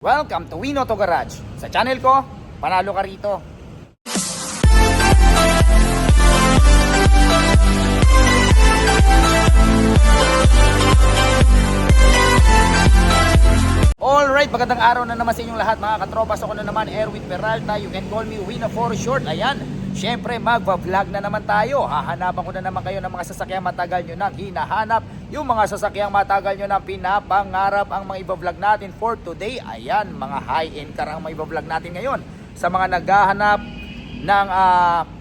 Welcome to Win Auto Garage. Sa channel ko, panalo ka rito. Alright, magandang araw na naman sa inyong lahat mga katropas. Ako na naman, Erwin Peralta. You can call me Win for short. Ayan, syempre magva-vlog na naman tayo. Hahanapan ko na naman kayo ng mga sasakyang matagal nyo nang hinahanap. Yung mga sasakyang matagal nyo nang pinapangarap ang mga iba-vlog natin for today. Ayan, mga high-end car ang mga iba-vlog natin ngayon. Sa mga naghahanap ng,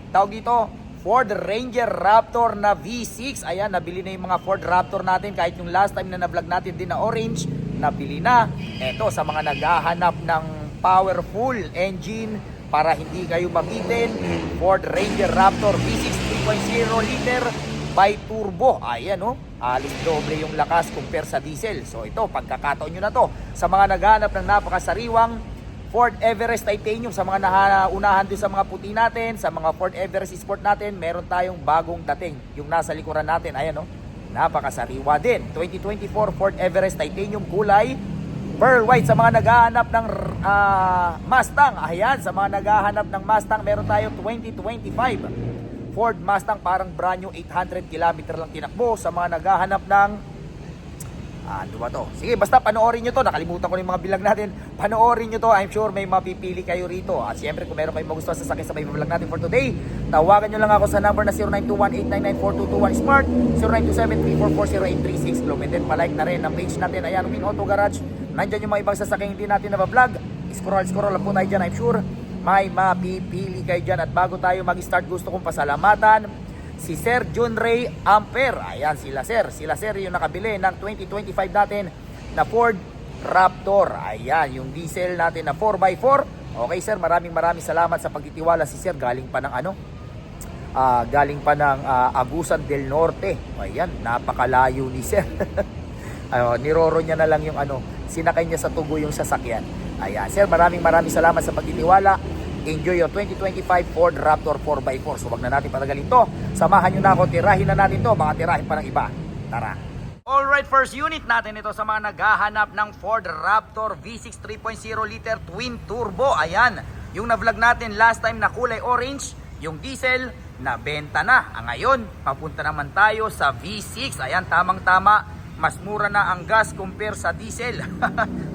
tawag dito, Ford Ranger Raptor na V6. Ayan, nabili na yung mga Ford Raptor natin. Kahit yung last time na na-vlog natin din na orange, nabili na. Eto, sa mga naghahanap ng powerful engine para hindi kayo mabitin, Ford Ranger Raptor V6 3.0 liter by turbo. Ayan, oh, alis doble yung lakas compare sa diesel. So ito, pagkakataon nyo na to sa mga naghahanap ng napakasariwang Ford Everest Titanium. Sa mga unahan doon sa mga puti natin, sa mga Ford Everest Sport natin, meron tayong bagong dating. Yung nasa likuran natin, ayan, oh, napakasariwa din. 2024 Ford Everest Titanium kulay pearl white. Sa mga naghahanap ng Mustang, ayan, sa mga naghahanap ng Mustang, meron tayo 2025 Ford Mustang, parang brand new, 800 km lang tinakbo. Sa mga naghahanap ng ano ba to? Sige, basta panoorin nyo to. Nakalimutan ko na yung mga bilang natin. Panoorin nyo to. I'm sure may mapipili kayo rito. At siyempre, kung meron kayong magustuhan sa sakit sa may vlog natin for today, tawagan nyo lang ako sa number na 0921-899-4221 Smart, 0927-344-0836. Comment and palike na rin ang page natin. Ayan, Win Auto Garage. Nandyan yung mga ibang sasakyan hindi natin na vlog. Scroll lang po tayo dyan. I'm sure may mapipili kayo dyan. At bago tayo mag-start, gusto kong pasalamatan si Sir John Ray Amper. Ayan, sila sir yung nakabili ng 2025 natin na Ford Raptor. Ayan, yung diesel natin na 4x4. Okay sir, maraming salamat sa pagtitiwala. Si sir galing pa ng Agusan del Norte. Ayan, napakalayo ni sir. Niroro niya na lang yung sinakay niya sa tugo yung sasakyan. Ayan, sir, maraming salamat sa pagtitiwala. Enjoy your 2025 Ford Raptor 4x4. So wag na natin patagalin to. Samahan nyo na ako, tirahin na natin to. Mga tirahin pa ng iba. Tara. Alright, first unit natin ito sa mga naghahanap ng Ford Raptor V6 3.0 liter twin turbo. Ayan, yung na-vlog natin last time na kulay orange, yung diesel, nabenta na. Ngayon, papunta naman tayo sa V6. Ayan, tamang-tama, mas mura na ang gas compare sa diesel.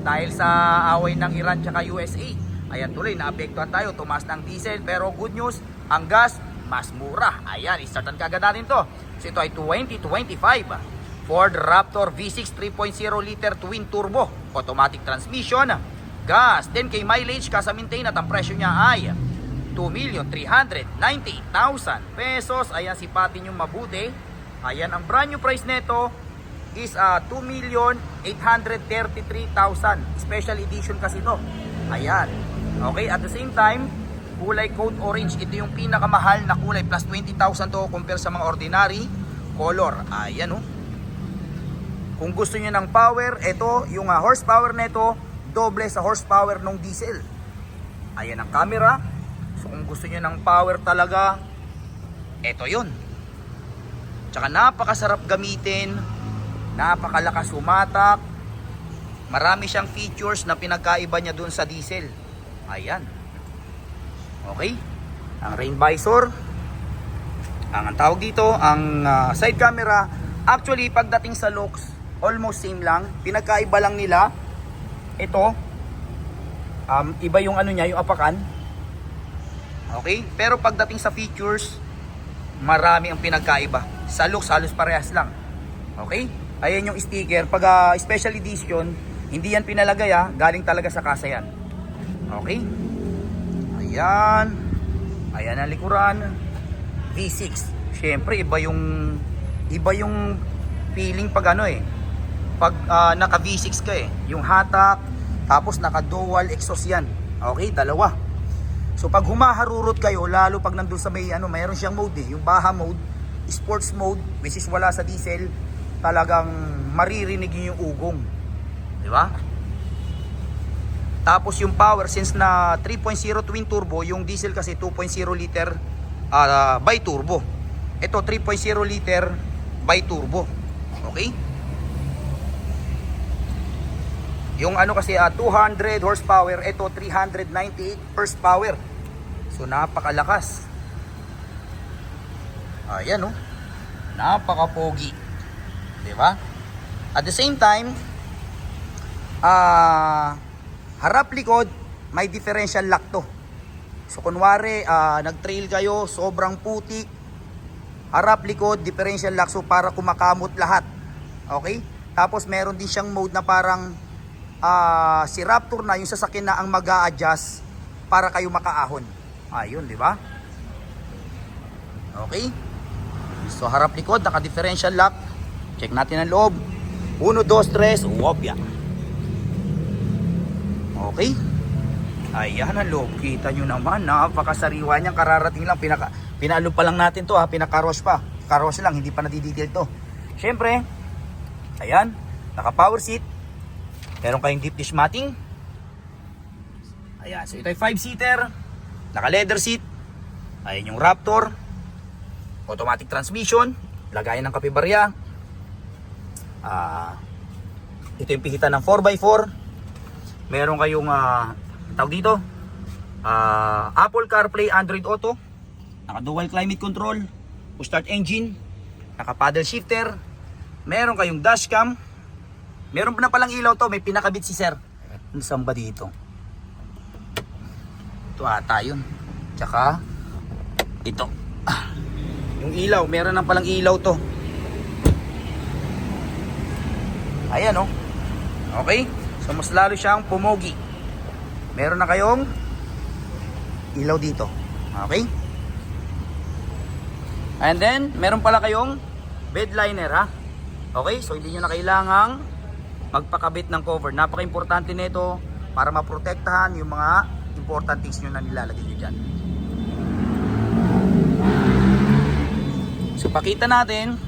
Dahil sa away ng Iran tsaka USA. Ayan, tuloy, naapektuhan tayo, tumaas ng diesel. Pero good news, ang gas, mas mura. Ayan, istartan kagad natin to. So ito ay 2025 Ford Raptor V6 3.0 liter twin turbo, automatic transmission, gas, 10k mileage, kasa-maintain, at ang presyo niya ay 2,398,000 pesos. Ayan, sipatin yung mabuti. Ayan, ang brand new price nito is 2,833,000. Special edition kasi ito. Ayan. Okay, at the same time, kulay code orange. Ito yung pinakamahal na kulay, plus 20,000 to compare sa mga ordinary color. Ayan, oh. Kung gusto niyo ng power, ito yung horsepower nito, doble sa horsepower ng diesel. Ayan ang camera. So kung gusto niyo ng power talaga, ito yun. Tsaka napakasarap gamitin, napakalakas humatak. Marami siyang features na pinagkaiba niya dun sa diesel. Ayan. Okay. Ang rain visor, ang tawag dito, ang side camera. Actually, pagdating sa looks, almost same lang. Pinagkaiba lang nila, ito, iba yung niya, yung apakan. Okay. Pero pagdating sa features, marami ang pinagkaiba. Sa looks, halos parehas lang. Okay. Ayan yung sticker. Pag special edition, hindi yan pinalagay, galing talaga sa kasa yan. Okay. Ayan. Ayan ang likuran. V6. Syempre iba yung feeling pag pag naka V6 ka yung hatak, tapos naka dual exhaust yan. Okay, dalawa. So pag humaharurot kayo, lalo pag nandun sa may mayroon siyang mode yung Baha mode, sports mode, which is wala sa diesel, talagang maririnig yung ugong. Di ba? Tapos yung power, since na 3.0 twin turbo, yung diesel kasi 2.0 liter by turbo. Ito 3.0 liter by turbo. Okay? Yung ano kasi 200 horsepower, ito 398 horsepower. So napakalakas. Ayan oh. Napaka-pogi. 'Di ba? At the same time, harap likod may differential lock to. So kunwari nag-trail kayo, sobrang putik, harap likod differential lock, so para kumakamot lahat. Okay? Tapos meron din siyang mode na parang si Raptor na yung sasakyan na ang mag-a-adjust para kayo makaahon. Ayun, di ba? Okay? So harap likod naka-differential lock. Check natin ang loob. 1, 2, 3, wopya. Okay? Ayan ang loob. Kita nyo naman, napakasariwa niyan. Kararating lang, pinalo pa lang natin to, pinaka-carwash pa. Carwash lang, hindi pa nadidetail to. Syempre, ayan, naka-power seat. Meron kayong deep dish matting. Ayan, so ito ay 5-seater. Naka-leather seat. Ayan yung Raptor. Automatic transmission. Lagayan ng kapibarya. Ito yung pihitan ng 4x4. Meron kayong tawag dito, Apple CarPlay, Android Auto. Naka dual climate control, push start engine, naka paddle shifter. Meron kayong dashcam. Meron na palang ilaw to, may pinakabit si sir. Saan ba dito? Ito ata yun. Tsaka ito. Yung ilaw, meron na palang ilaw to. Ayan oh. Okay? So mas lalo siyang pumogi. Meron na kayong ilaw dito. Okay? And then, meron pala kayong bed liner ha. Okay? So hindi nyo na kailangang magpakabit ng cover. Napaka-importante nito para maprotektahan yung mga important things nyo na nilalagay nyo dyan. So pakita natin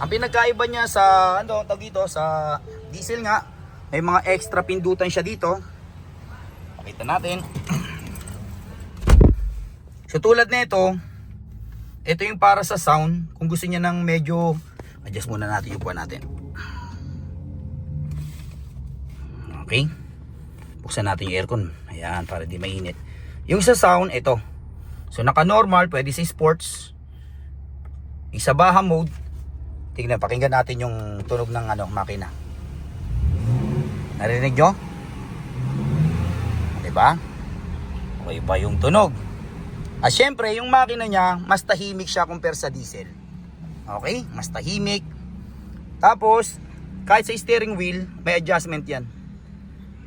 ang pinagkaiba niya sa tawag dito, sa diesel nga. May mga extra pindutan siya dito. Pakita natin. So tulad nito, ito yung para sa sound. Kung gusto niya ng medyo, adjust muna natin yung upuan natin. Okay. Buksan natin yung aircon. Ayan, para di mainit. Yung sa sound, ito. So naka normal, pwede sa sports. Isa baha mode. Tingnan, pakinggan natin yung tunog ng makina. Narinig nyo? Diba? Okay ba yung tunog? At syempre, yung makina niya, mas tahimik siya compare sa diesel. Okay? Mas tahimik. Tapos, kahit sa steering wheel, may adjustment yan.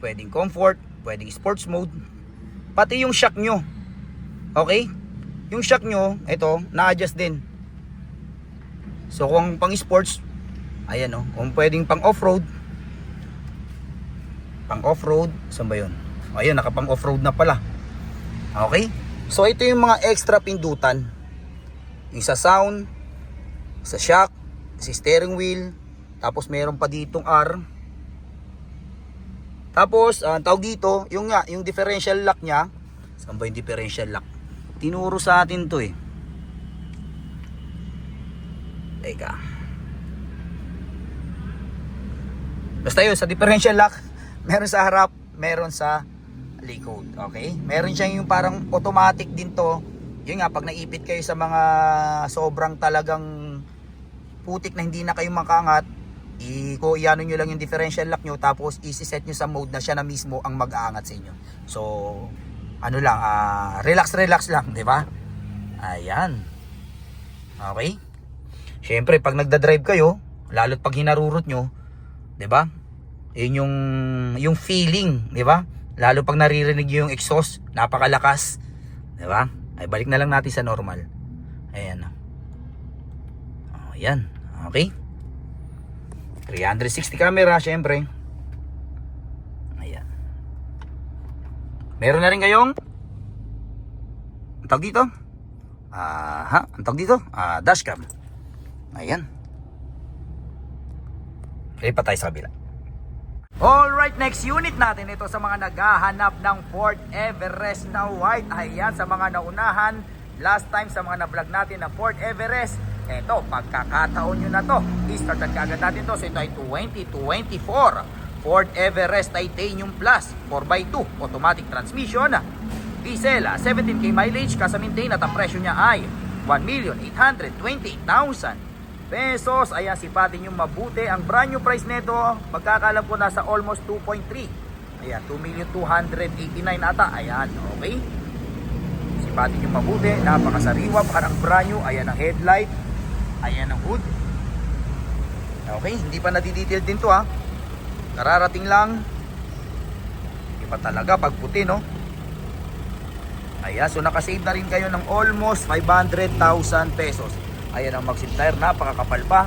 Pwedeng comfort, pwedeng sports mode. Pati yung shock nyo. Okay? Yung shock nyo, ito, na-adjust din. So kung pang sports, ayan o, kung pwedeng pang off-road. Pang off-road, saan ba yun? Ayun, naka pang off-road na pala. Okay? So ito yung mga extra pindutan. Yung sa sound, sa shock, sa steering wheel. Tapos meron pa ditong R. Tapos, tawag dito, yung differential lock niya. Saan ba yung differential lock? Tinuro sa atin to eh. Teka. Basta yun, sa differential lock, meron sa harap, meron sa likod. Okay? Meron siyang yung parang automatic din to. Yun nga, pag naipit kayo sa mga sobrang talagang putik na hindi na kayo makaangat, i-ano nyo lang yung differential lock nyo, tapos isi-set nyo sa mode na siya na mismo ang mag-aangat sa inyo. So, ano lang, relax lang, di ba? Ayan. Okay? Siyempre, pag nagda-drive kayo, lalo't pag hinarurot nyo, 'di ba? Yun yung feeling, 'di ba? Lalo pag naririnig niyo yung exhaust, napakalakas, 'di ba? Ay balik na lang natin sa normal. Ayan. Oh, ayan. Okay? 360 camera, siyempre. Ayan. Meron na rin kayong ang tawag dito? Ang tawag dito? Dashcam. Ayan. Okay, pa tayo sa kabila. Alright, next unit natin ito sa mga naghahanap ng Ford Everest na white. Ayan, sa mga naunahan last time sa mga na-vlog natin na Ford Everest. Ito, pagkakataon nyo na to. I-start at kagad natin to. So ito ay 2024 Ford Everest Titanium Plus 4x2 automatic transmission. Diesel, 17k mileage, kasa-maintain at ang presyo niya ay 1,828,000 pesos. Ayan, sipatin yung mabuti. Ang brand new price nito, pagkakalam ko nasa almost 2.3. Ayan, 2,289,000 ata. Ayan, okay. Sipatin yung mabuti. Napakasariwa, parang brand new. Ayan ang headlight. Ayan ang hood. Okay, hindi pa nadidetail din to ha. Kararating lang. Iba talaga pag puti, no? Ayan, so nakasave na rin kayo ng almost 500,000 pesos. Ayan ang Maxim tire, napakakapal pa.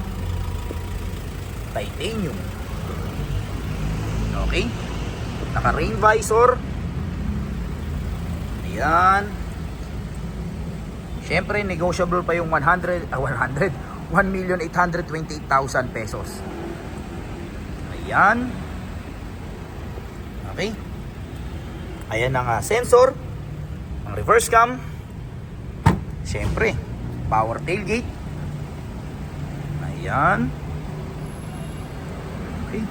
Titanium. Okay. Naka rain visor. Ayan. Siyempre, negotiable pa yung 1,828,000 pesos. Ayan. Okay. Ayan ang sensor. Ang reverse cam. Siyempre, power tailgate. Ayan. Okay.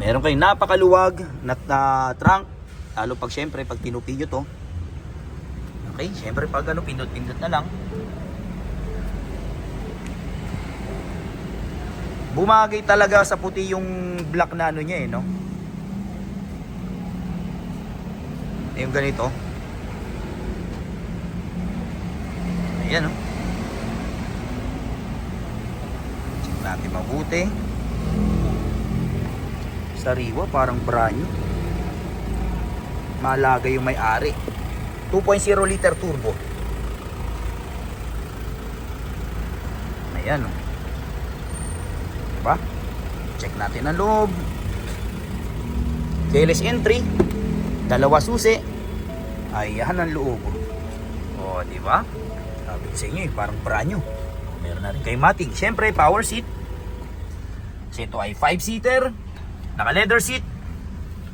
Meron kayong napakaluwag na trunk. Lalo pag siyempre, pag tinupi nyo to. Okay, siyempre pag ano, pindot-pindot na lang. Bumagay talaga sa puti yung black na ano niya no? Yung ganito. Ayan check natin mabuti. Sariwa, parang brand new. Malagay yung may-ari. 2.0 liter turbo. Ayan diba? Check natin ang loob. Keyless entry, dalawa susi. Ayan ang loob. O, diba? Sabi ko sa inyo parang brand new. Meron na rin kay matic. Siyempre, power seat. Kasi ito ay 5-seater. Naka leather seat.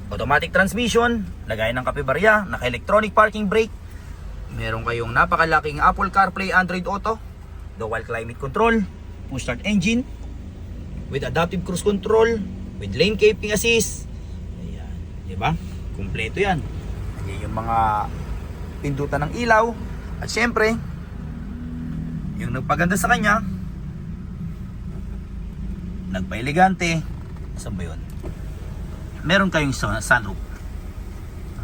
Automatic transmission. Lagay ng kape-barya. Naka electronic parking brake. Meron kayong napakalaking Apple CarPlay, Android Auto. Dual climate control. Push start engine. With adaptive cruise control, with lane keeping assist. Ayan, di ba? Kumpleto 'yan. Ayan yung mga pindutan ng ilaw at syempre yung nagpaganda sa kanya, nagpa-elegante. Saan ba 'yun? Meron kayong sunroof.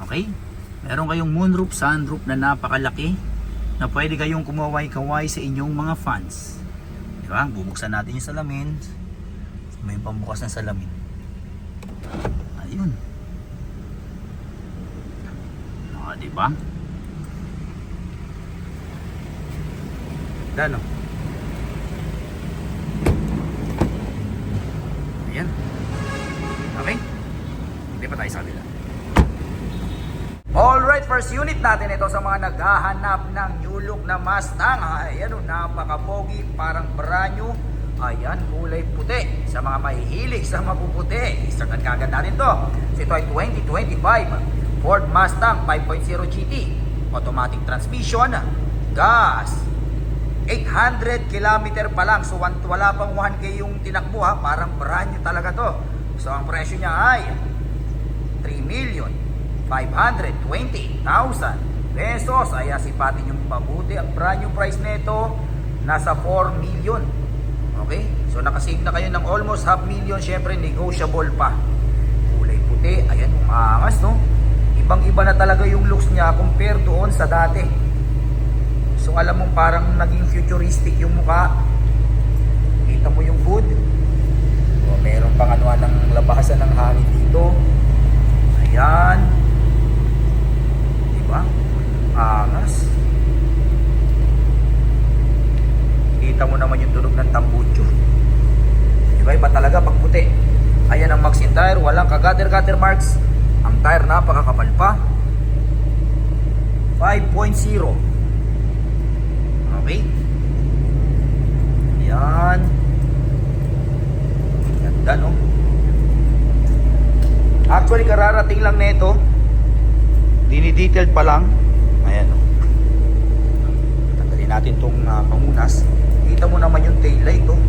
Okay? Meron kayong moonroof, sunroof na napakalaki na pwede kayong kumaway-kaway sa inyong mga fans. Di ba? Bubuksan natin yung salamin. May pambukas ng salamin. Ayun. Diba? Dano. Ayan. Okay. Hindi pa tayo sa kabila. Alright, first unit natin ito sa mga naghahanap ng new look na Mustang. Ayan, napaka-pogi, parang brand new. Ayan, kulay puti. Sa mga mahihilig sa mapuputi, isang kagad natin to. So ito ay 2025 Ford Mustang 5.0 GT. Automatic transmission. Gas. 800 km pa lang. So wala pang 1K yung tinakbo ha. Parang brand new talaga to. So ang presyo niya ay 3,520,000 pesos. Ay sipatin yung mabuti. Ang brand new price nito nasa 4 million. Okay? So nakasave na kayo ng almost 500,000. Syempre negotiable pa. Kulay puti. Ayan, umangas no. Ibang iba na talaga yung looks niya compare doon sa dati. So alam mo parang naging futuristic yung mukha. Kita mo yung hood. So, meron pang ano ng labasan ng hangin dito. Ayan. Diba? Angas. Kita mo naman yung tunog ng tambucho. Diba? Iba talaga pag puti. Ayan ang Maxim tire. Walang ka-gutter marks. Ang tire napakakapal pa. 5.0. Okay. Ayan. Ganda no. Actually kararating lang nito. Dini-detailed pa lang. Ayan no. Tanggalin natin tong pamunas. Kita mo naman yung tail light oh.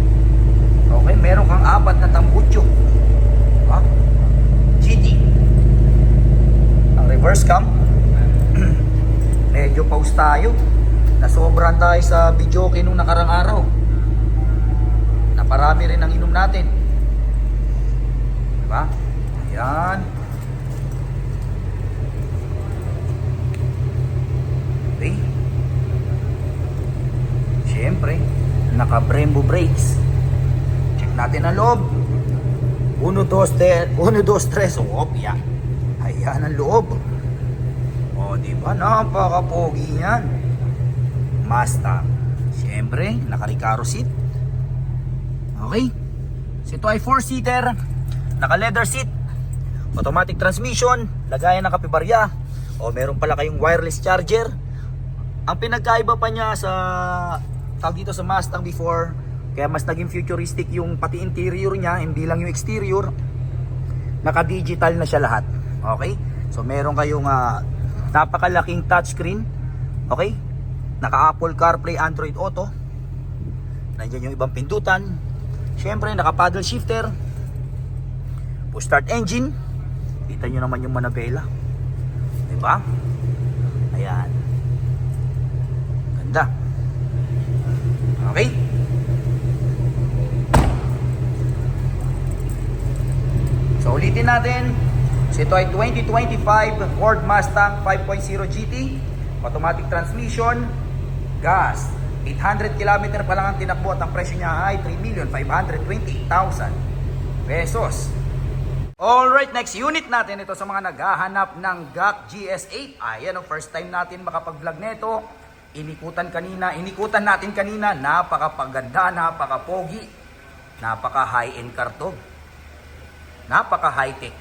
Okay, meron kang 4 na tambutso. Diba? GT. Ang reverse cam. Medyo pause tayo. Nasobran tayo sa video nung nakarang araw. Naparami rin ang inom natin. Diba? Ayan. Okay. Siyempre, naka-Brembo brakes. Check natin ang loob. 1, 2, 3. Opya. Ayan ang loob. O, diba? Napaka-pogi yan. Mustang. Siyempre, naka-Recaro seat. Okay. Ito ay 4-seater. Naka-leather seat. Automatic transmission. Lagayan ng kapibarya. O, meron pala kayong wireless charger. Ang pinagkaiba pa niya sa tawag dito sa Mustang before, kaya mas naging futuristic yung pati interior niya, hindi lang yung exterior. Naka-digital na siya lahat. Okay? So meron kayong napakalaking touchscreen. Okay? Naka-Apple CarPlay, Android Auto. Nandiyan yung ibang pindutan. Siyempre, naka-paddle shifter. Push start engine. Kita nyo naman yung manabela. Diba? Ayan. Ganda. Okay? So ulitin natin. So ito ay 2025 Ford Mustang 5.0 GT, automatic transmission, gas. 800 km pa lang ang tinakbo at ang presyo niya ay 3,520,000 pesos. Alright, next unit natin ito sa mga naghahanap ng GAC GS8. Ayan, first time natin makapag-vlog nito. Inikutan natin kanina, napakapaganda, napaka-pogi, napaka-high-end car to. Napaka-high-tech.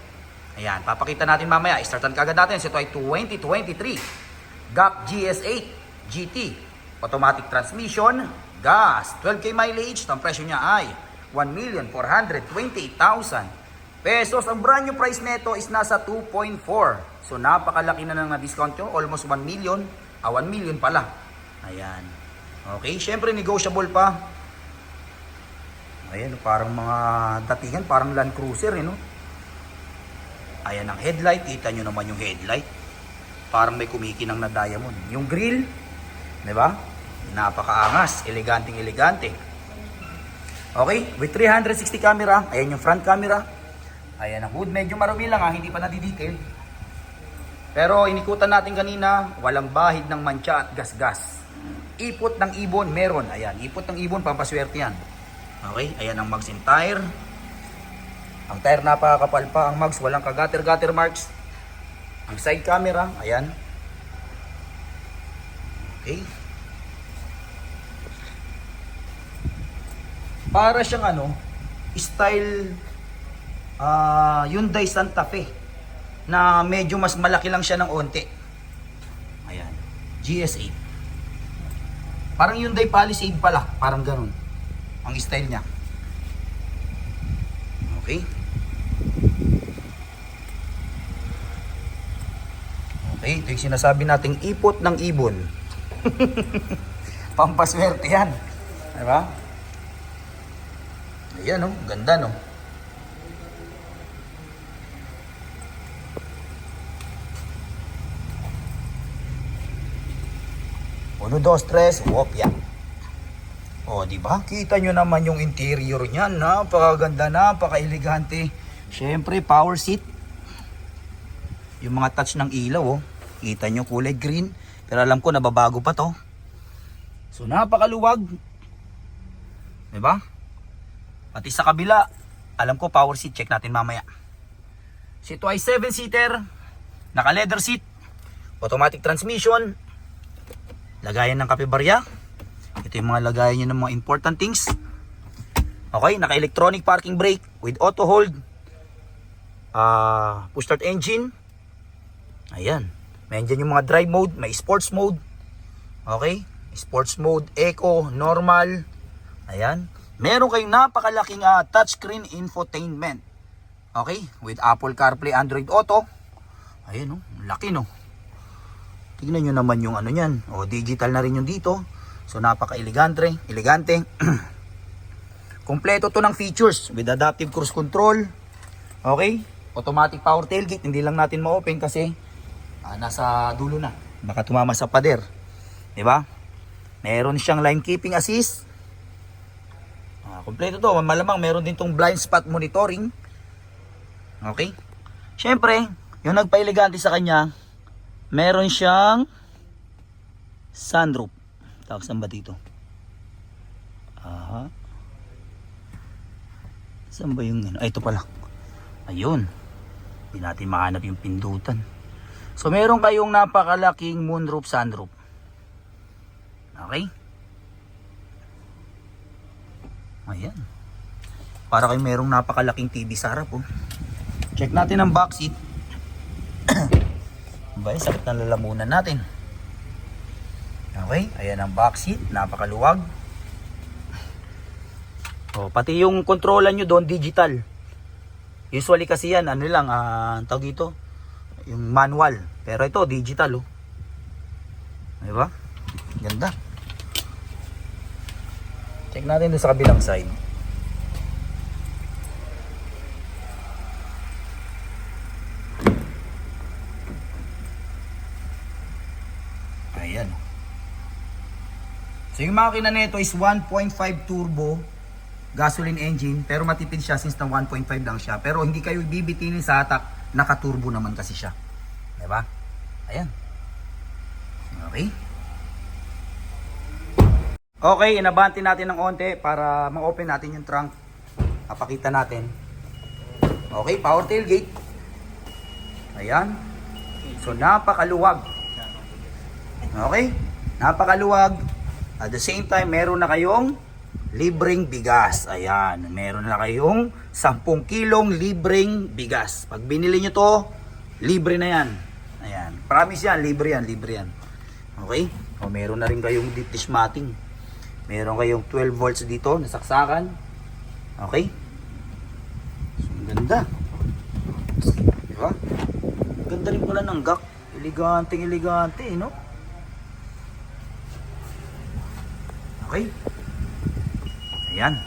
Ayan, papakita natin mamaya. Startan kagad natin. Ito ay 2023 GAC GS8 GT. Automatic transmission, gas, 12K mileage. Ang presyo niya ay 1,428,000 pesos. Ang brand new price nito is nasa 2.4. So napakalaki na ng discount nyo. Almost 1 million. 1 million pala. Ayan. Okay, syempre negotiable pa. Ayan, parang mga datingan, parang Land Cruiser, no? Ayan ang headlight. Kita nyo naman yung headlight. Parang may kumikinang na diamond. Yung grill, di ba? Napakaangas. Eleganteng-elegante. Okay, with 360 camera. Ayan yung front camera. Ayan ang hood. Medyo marumi lang hindi pa nadidetail. Pero inikutan natin kanina, walang bahid ng mancha at gasgas. Ipot ng ibon, meron. Ayan, ipot ng ibon, pampaswerte yan. Okay, ayan ang mags and tire. Ang tire napakakapal pa. Ang mags, walang kagater-gater marks. Ang side camera, ayan. Okay. Para siyang style Hyundai Santa Fe na medyo mas malaki lang siya ng onte. Ayan, GS8. Parang Hyundai Palisade pala, parang ganun ang style niya. Okay. Okay, ito yung sinasabi nating ipot ng ibon. Pampaswerte yan. Diba? Ayan, no? Ganda, no? 1, 2, 3, opya. O, di ba? Kita nyo naman yung interior niyan. Napakaganda, napaka-elegante. Siyempre, power seat. Yung mga touch ng ilaw, kita nyo kulay green. Pero alam ko, nababago pa to. So, napakaluwag. Di ba? Pati sa kabila, alam ko, power seat. Check natin mamaya. So, ito ay 7-seater. Naka-leather seat. Automatic transmission. Lagayan ng kapibarya. Ito yung mga lagayan nyo ng mga important things. Okay, naka-electronic parking brake with auto hold. Push start engine. Ayan. May dyan yung mga drive mode, may sports mode. Okay, sports mode, eco, normal. Ayan. Meron kayong napakalaking touchscreen infotainment. Okay, with Apple CarPlay, Android Auto. Ayan, no, laki, no. Tignan nyo naman yung nyan. O, digital na rin yung dito. So, napaka-elegante. Kompleto to ng features with adaptive cruise control. Okay? Automatic power tailgate. Hindi lang natin ma-open kasi nasa dulo na. Baka tumama sa pader. Diba? Meron siyang line keeping assist. Kompleto to. Malamang meron din tong blind spot monitoring. Okay? Siyempre, yung nagpa-elegante sa kanya, meron siyang sunroof. Tawag saan ba dito? Aha. Saan ba yung ano? Ay, ito pala. Ayun. Hindi natin mahanap yung pindutan. So, meron kayong napakalaking moonroof, sunroof. Okay? Ayan. Para kayo merong napakalaking TV sa harap, oh. Check natin ang back seat. Ba, sakit na lalamunan natin. Okay, ayan ang back seat, napakaluwag. Oh, pati yung controller nyo doon digital. Usually kasi yan, ano lang, tawag dito, yung manual. Pero ito digital, oh. Diba? Ganda. Check natin doon sa kabilang side. Ayan. So yung makina nito is 1.5 turbo gasoline engine, pero matipid siya since na 1.5 lang siya. Pero hindi kayo bibitinin sa hatak, naka-turbo naman kasi siya. Diba? Ayan. Okay. Okay, inabante natin ng onte para ma-open natin yung trunk. Papakita natin. Okay, power tailgate. Ayan. So napakaluwag. Okay? Napakaluwag. At the same time, meron na kayong libreng bigas. Ayan. Meron na kayong 10 kilong libreng bigas. Pag binili nyo to, libre na yan. Ayan. Promise yan. Libre yan. Libre yan. Okay? O, meron na rin kayong deep dish matting. Meron kayong 12 volts dito. Nasaksakan. Okay? So, ang ganda. Diba? Ganda rin pala ng gak. Elegante, no? Okay. Ayan.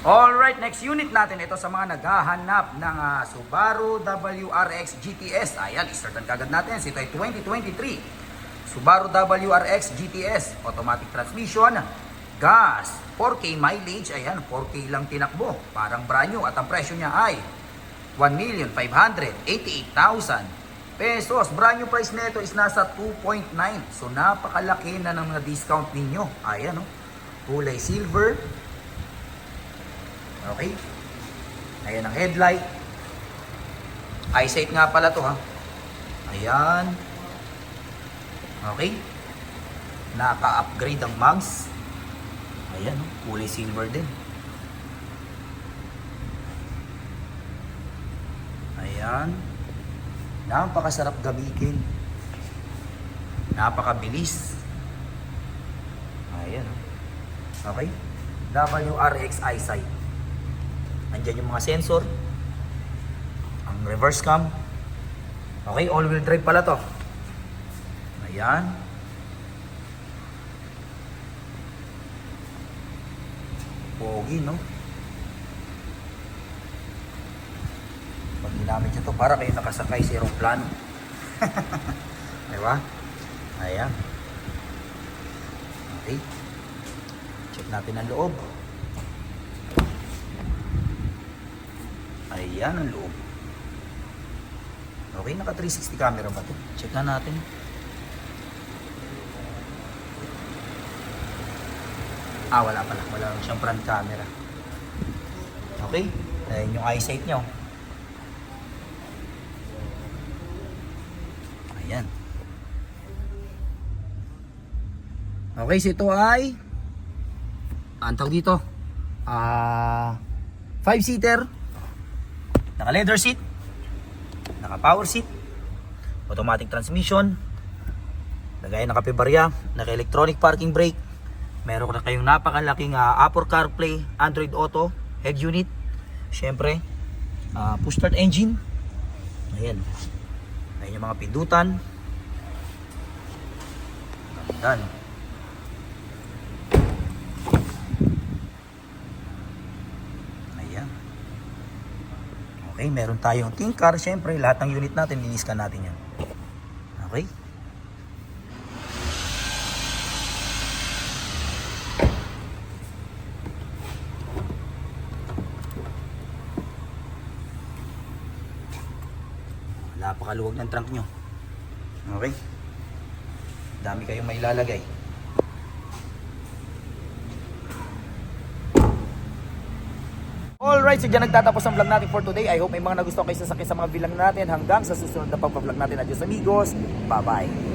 Alright, next unit natin ito sa mga naghahanap ng Subaru WRX GTS. Ayan, i-start kagad natin. Ito ay 2023 Subaru WRX GTS. Automatic transmission, gas, 4K mileage. Ayan, 4K lang tinakbo. Parang brand new. At ang presyo niya ay 1,588,000 pesos. Brand new price nito is nasa 2.9. So napakalaki na ng mga discount ninyo. Ayan, oh. Kulay silver. Okay. Ayan ang headlight. Eyesight nga pala to, ha. Ayan. Okay. Naka-upgrade ang mags. Ayan, oh. Kulay silver din. Ayan. Napakasarap gamitin. Napakabilis. Ayan. Okay. WRX eyesight. Andyan yung mga sensor. Ang reverse cam. Okay, all-wheel drive pala to. Ayan. Pogi, no? Pag ginamit nyo to, para kayo nakasakay sa aeroplano. Diba? Ayan. Okay. Check natin ang loob. Ayan ang loob. Okay, naka 360 camera ba ito? Check na natin. Wala pala. Wala lang siyang front camera. Okay. Ayan yung eyesight nyo. Ayan. Okay, so ito ay ang tawag dito 5-seater, naka leather seat, naka power seat, automatic transmission, lagay naka pebarya, naka electronic parking brake, meron na kayong napakalaking Apple CarPlay, Android Auto, head unit, syempre push start engine. Ayan. Ayan yung mga pindutan. Yan. Ayan. Okay, meron tayong tingkar. Siyempre, lahat ng unit natin, liniskan natin yan. Okay. Napakaluwag ng trunk nyo. Okay. Dami kayong may lalagay. Alright, so dyan nagtatapos ang vlog natin for today. I hope may mga nagustuhan kayo sasakyan sa mga bilang natin. Hanggang sa susunod na pag-vlog natin. Adios amigos. Bye-bye.